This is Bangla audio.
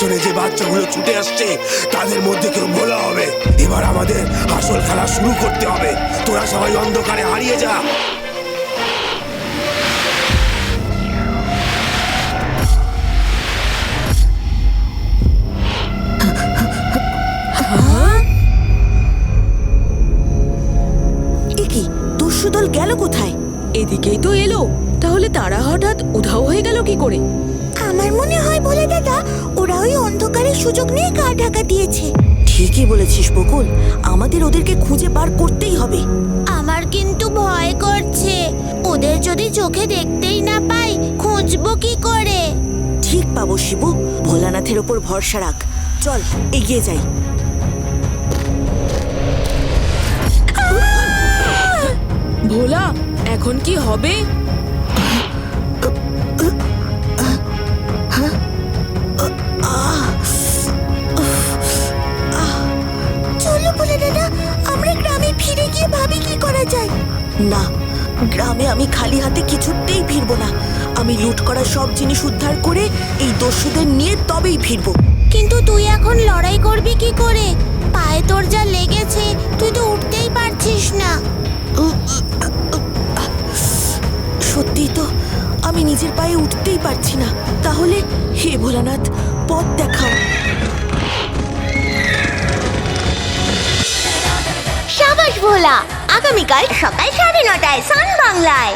পেছনে যে বাচ্চাগুলো ছুটে আসছে তাদের মধ্যে কেউ ভোলা হবে। এবার আমাদের আসল খেলা শুরু করতে হবে। তোরা সবাই অন্ধকারে হারিয়ে যা। কি দস্যুদল গেল কোথায়? এদিকেই তো এলো, তাহলে তারা হঠাৎ উধাও হয়ে গেল কি করে? আমার মনে হয় ভোলা দাদা ওরা ওই অন্ধকারের সুযোগ নিয়ে গা ঢাকা দিয়েছে। ঠিকই বলেছিস বকুল, আমাদের ওদেরকে খুঁজে বার করতেই হবে। আমার কিন্তু ভয় করছে, ওদের যদি চোখে দেখতেই না পাই খুঁজবো কি করে? ঠিক পাবো শিবু, ভোলানাথের ওপর ভরসা রাখ। চল এগিয়ে যাই। ভোলা, এখন কি হবে? চলো ভোলা দাদা, আমরা গ্রামে ফিরে গিয়ে ভাবি কি করা যায়। না, গ্রামে আমি খালি হাতে কিছুতেই ফিরবো না। আমি লুট করা সব জিনিস উদ্ধার করে এই দস্যুদের নিয়ে তবেই ফিরবো। কিন্তু তুই এখন লড়াই করবি কি করে? পায়ে তোর যা লেগেছে, তুই তো উঠতেই পারছিস না। সত্যি তো, আমি নিজের পায়ে উঠতেই পারছি না। তাহলে হে ভোলানাথ, পথ দেখাও। সাবাস ভোলা, আগামীকাল সকাল 9:30টায় সান বাংলায়।